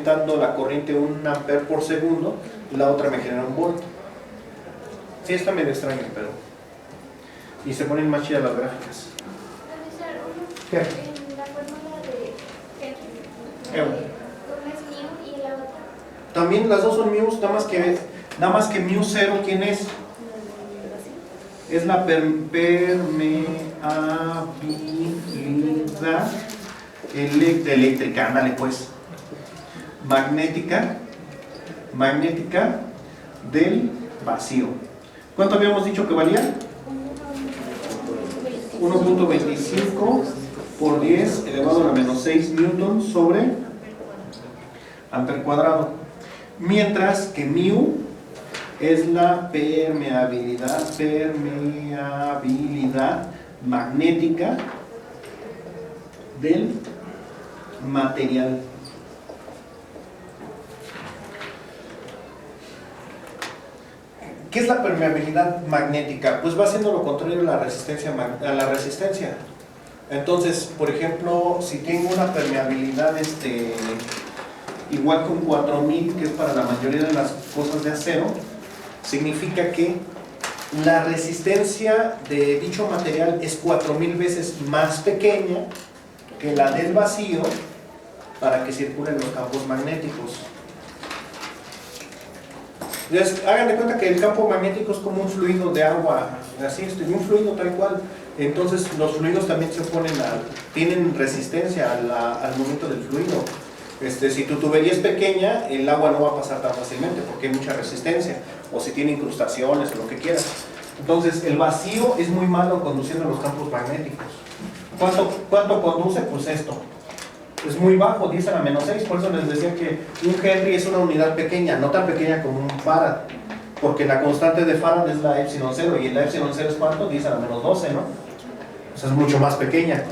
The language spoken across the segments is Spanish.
aumentando la corriente 1 ampere por segundo, y la otra me genera 1 volt. Sí, está medio extraño, pero... Y se ponen más chidas las gráficas. ¿Qué? En la fórmula de X, una es mu y la otra. También las dos son mu, nada más que mu 0, ¿quién es? Es la permeabilidad eléctrica, ándale pues, magnética del vacío. ¿Cuánto habíamos dicho que valía? 1.25 por 10 elevado a la menos 6 newton sobre amper cuadrado. Mientras que mu es la permeabilidad magnética del material. ¿Qué es la permeabilidad magnética? Pues va haciendo lo contrario a la resistencia. Entonces, por ejemplo, si tengo una permeabilidad igual con 4000, que es para la mayoría de las cosas de acero, significa que la resistencia de dicho material es 4000 veces más pequeña que la del vacío para que circulen los campos magnéticos. Entonces, hagan de cuenta que el campo magnético es como un fluido de agua, así, un fluido tal cual. Entonces, los fluidos también tienen resistencia al movimiento del fluido. Si tu tubería es pequeña, el agua no va a pasar tan fácilmente porque hay mucha resistencia, o si tiene incrustaciones o lo que quieras. Entonces, el vacío es muy malo conduciendo los campos magnéticos. ¿Cuánto conduce? Pues esto. Es muy bajo, 10 a la menos 6, por eso les decía que un Henry es una unidad pequeña, no tan pequeña como un Farad, porque la constante de Farad es la epsilon 0, y la epsilon 0 es ¿cuánto? 10 a la menos 12, ¿no? O sea, es mucho más pequeña,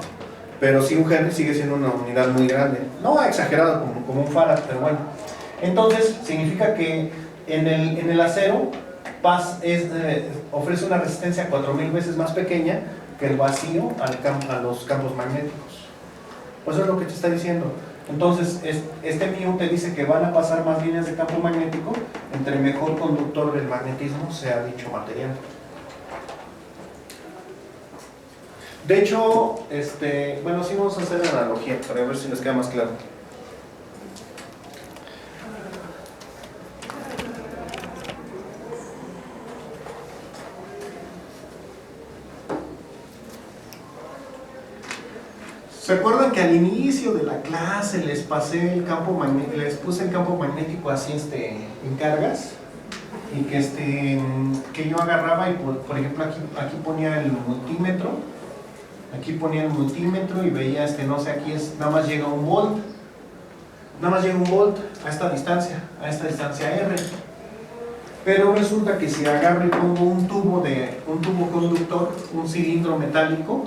pero sí un Henry sigue siendo una unidad muy grande, no exagerado como un Farad, pero bueno. Entonces, significa que en el acero ofrece una resistencia 4000 veces más pequeña que el vacío a los campos magnéticos. Pues eso es lo que te está diciendo. Entonces, este mu te dice que van a pasar más líneas de campo magnético entre mejor conductor del magnetismo sea dicho material. De hecho, bueno, sí vamos a hacer la analogía para ver si les queda más claro. ¿Se acuerdan que al inicio de la clase les puse el campo magnético así en cargas? Y que yo agarraba y por ejemplo aquí ponía el multímetro. Aquí ponía el multímetro y veía no sé, aquí nada más llega 1 volt. Nada más llega 1 volt a esta distancia R. Pero resulta que si agarro y pongo un tubo conductor, un cilindro metálico,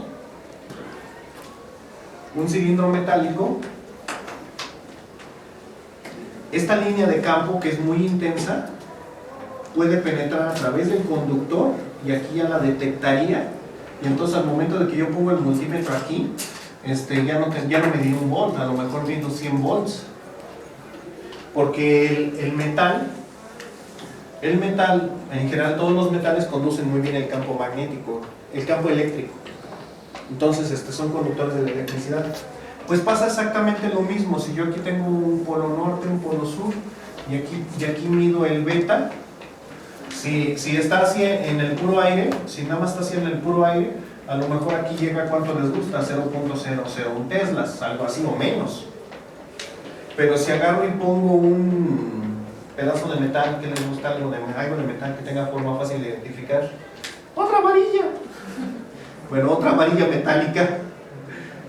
esta línea de campo que es muy intensa puede penetrar a través del conductor y aquí ya la detectaría, y entonces al momento de que yo pongo el multímetro aquí, ya no me dio 1 volt, a lo mejor viendo 100 volts, porque el metal, en general todos los metales conducen muy bien el campo magnético, el campo eléctrico. Entonces son conductores de la electricidad. Pues pasa exactamente lo mismo. Si yo aquí tengo un polo norte, un polo sur, y aquí mido el beta, si está así en el puro aire, si nada más está así en el puro aire, a lo mejor aquí llega, ¿cuánto les gusta? 0.001 teslas, algo así o menos. Pero si agarro y pongo un pedazo de metal, que les gusta algo de metal que tenga forma fácil de identificar, otra varilla. Bueno, otra varilla metálica.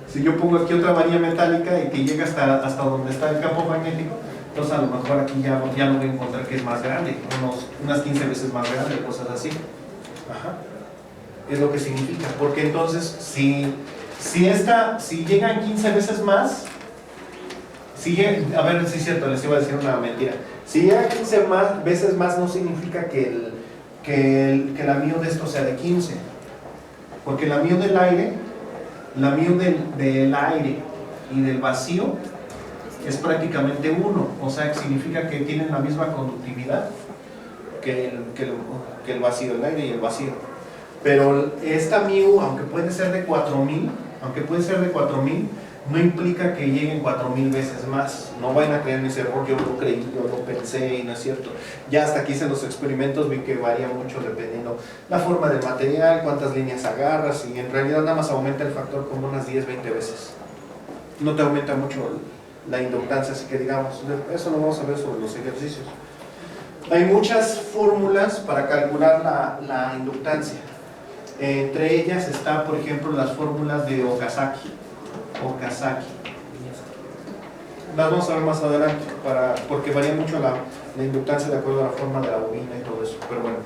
Si yo pongo aquí otra varilla metálica y que llega hasta donde está el campo magnético, entonces a lo mejor aquí ya lo voy a encontrar que es más grande, unas 15 veces más grande, cosas así. Ajá. Es lo que significa, porque entonces si llegan 15 veces más, a ver si es cierto, les iba a decir una mentira. Si llega 15 veces más, no significa que la mu de esto sea de 15. Porque la mu del aire y del vacío es prácticamente 1, o sea, que significa que tienen la misma conductividad que el vacío, el aire y el vacío. Pero esta mu, aunque puede ser de 4000, no implica que lleguen 4000 veces más. No vayan a creer en ese error, yo lo creí, yo lo pensé y no es cierto. Ya hasta que hice los experimentos vi que varía mucho dependiendo la forma del material, cuántas líneas agarras, y en realidad nada más aumenta el factor como unas 10-20 veces. No te aumenta mucho la inductancia, así que digamos, eso lo vamos a ver sobre los ejercicios. Hay muchas fórmulas para calcular la inductancia. Entre ellas está, por ejemplo, las fórmulas de Okazaki. Las vamos a ver más adelante, porque varía mucho la inductancia de acuerdo a la forma de la bobina y todo eso. Pero bueno,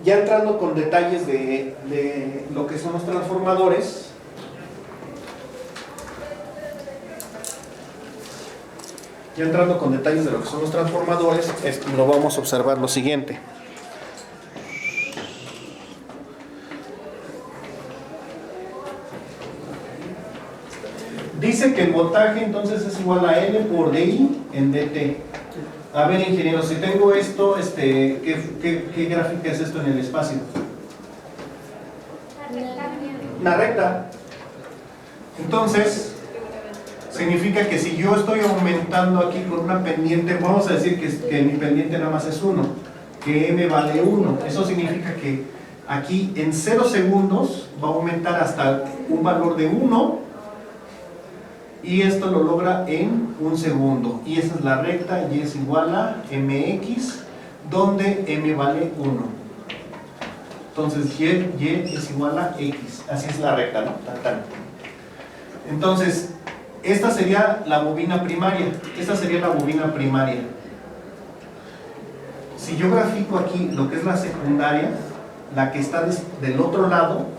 ya entrando con detalles de lo que son los transformadores. Lo vamos a observar lo siguiente. Dice que el voltaje entonces es igual a L por DI en DT. A ver, ingeniero, si tengo esto, ¿qué gráfica es esto en el espacio? Una recta. Entonces, significa que si yo estoy aumentando aquí con una pendiente, vamos a decir que mi pendiente nada más es 1, que M vale 1. Eso significa que aquí en 0 segundos va a aumentar hasta un valor de 1. Y esto lo logra en 1 segundo. Y esa es la recta, y es igual a mx, donde m vale 1. Entonces y es igual a x. Así es la recta, ¿no? Entonces, esta sería la bobina primaria. Si yo grafico aquí lo que es la secundaria, la que está del otro lado.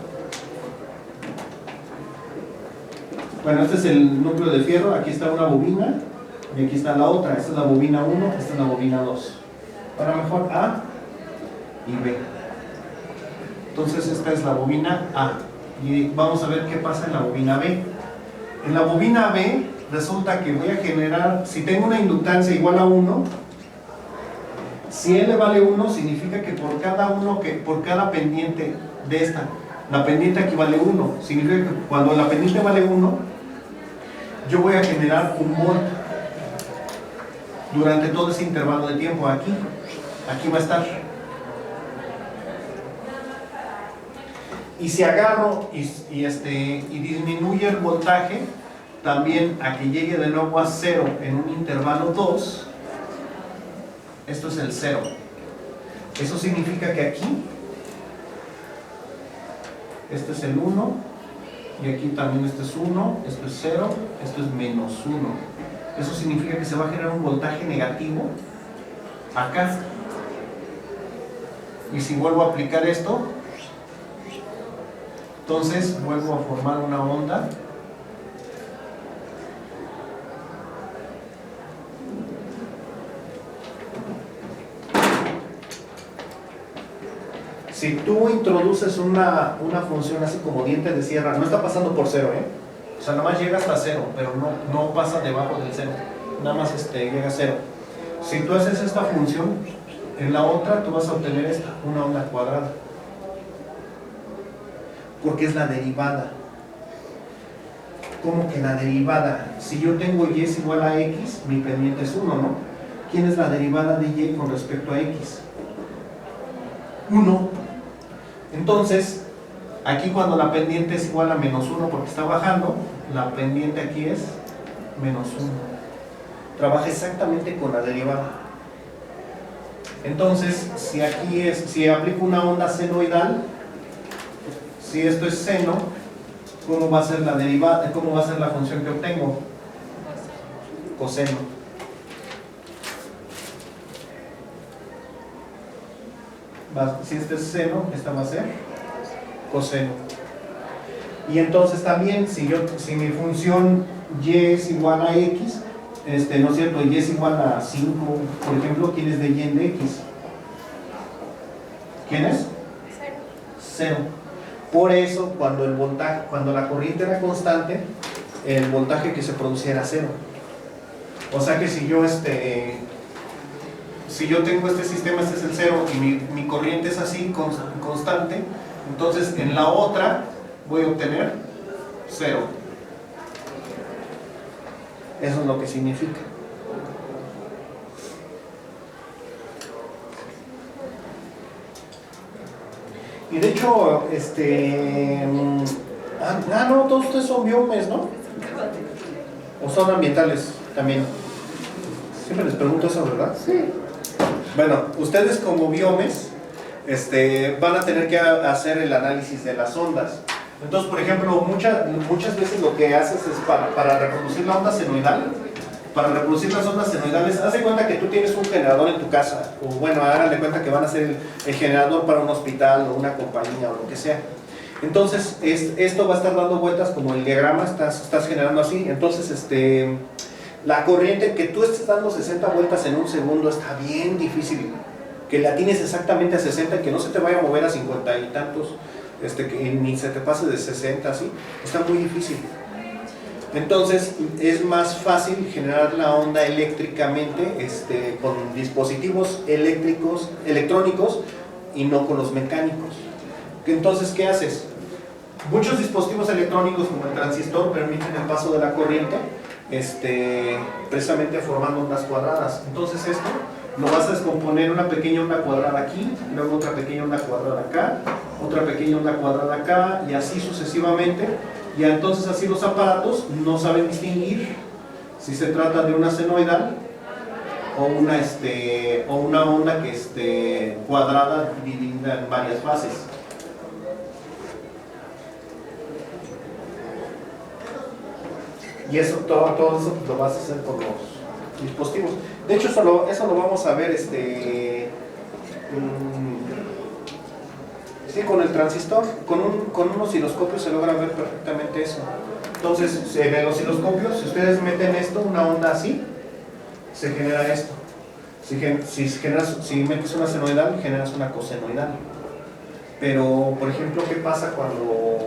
Bueno, este es el núcleo de fierro, aquí está una bobina y aquí está la otra. Esta es la bobina 1, esta es la bobina 2. Ahora mejor A y B. Entonces esta es la bobina A. Y vamos a ver qué pasa en la bobina B. En la bobina B resulta que voy a generar, si tengo una inductancia igual a 1, si L vale 1, significa que por cada pendiente de esta, la pendiente aquí vale 1. Significa que cuando la pendiente vale 1, yo voy a generar un volt durante todo ese intervalo de tiempo. Aquí va a estar. Y si agarro y disminuye el voltaje, también a que llegue de nuevo a 0 en un intervalo 2, esto es el 0. Eso significa que aquí, este es el 1, y aquí también este es 1, esto es 0, esto es menos 1. Eso significa que se va a generar un voltaje negativo acá. Y si vuelvo a aplicar esto, entonces vuelvo a formar una onda. Si tú introduces una función así como diente de sierra, no está pasando por 0, o sea, nada más llega hasta 0, pero no pasa debajo del 0, nada más llega a 0. Si tú haces esta función, en la otra tú vas a obtener una onda cuadrada, porque es la derivada. ¿Cómo que la derivada? Si yo tengo y es igual a x, mi pendiente es 1, ¿no? ¿Quién es la derivada de y con respecto a x? 1. Entonces, aquí cuando la pendiente es igual a menos 1 porque está bajando, la pendiente aquí es menos 1. Trabaja exactamente con la derivada. Entonces, si aplico una onda senoidal, si esto es seno, ¿cómo va a ser la derivada? ¿Cómo va a ser la función que obtengo? Coseno. Si este es seno, esta va a ser coseno. Y entonces también, si mi función y es igual a x, ¿no es cierto? Y es igual a 5, por ejemplo, ¿quién es de y en de x? ¿Quién es? 0. Por eso, cuando la corriente era constante, el voltaje que se producía era 0. O sea que si yo tengo este sistema, este es el 0 y mi corriente es así, constante, entonces en la otra voy a obtener 0. Eso es lo que significa. Y de hecho, no, todos ustedes son biomes, ¿no? ¿O son ambientales también? Siempre les pregunto eso, ¿verdad? Sí. Bueno, ustedes como biomes van a tener que hacer el análisis de las ondas. Entonces, por ejemplo, muchas veces lo que haces es para reproducir la onda senoidal, para reproducir las ondas senoidales, haz de cuenta que tú tienes un generador en tu casa, o bueno, hagan de cuenta que van a ser el generador para un hospital o una compañía o lo que sea. Entonces, esto va a estar dando vueltas como el diagrama, estás generando así. Entonces, la corriente que tú estés dando 60 vueltas en un segundo está bien difícil. Que la tienes exactamente a 60 y que no se te vaya a mover a 50 y tantos, que ni se te pase de 60, así, está muy difícil. Entonces, es más fácil generar la onda eléctricamente con dispositivos electrónicos y no con los mecánicos. Entonces, ¿qué haces? Muchos dispositivos electrónicos como el transistor permiten el paso de la corriente precisamente formando ondas cuadradas. Entonces esto lo vas a descomponer una pequeña onda cuadrada aquí, luego otra pequeña onda cuadrada acá, otra pequeña onda cuadrada acá y así sucesivamente. Y entonces así los aparatos no saben distinguir si se trata de una senoidal o una onda que cuadrada dividida en varias fases. Y eso, todo eso lo vas a hacer con los dispositivos. De hecho, eso lo vamos a ver sí, con el transistor. Con un osciloscopio se logra ver perfectamente eso. Entonces, en el osciloscopio, si ustedes meten esto, una onda así, se genera esto. Si metes una senoidal, generas una cosenoidal. Pero, por ejemplo, ¿qué pasa cuando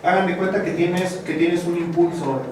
hagan de cuenta que tienes un impulso,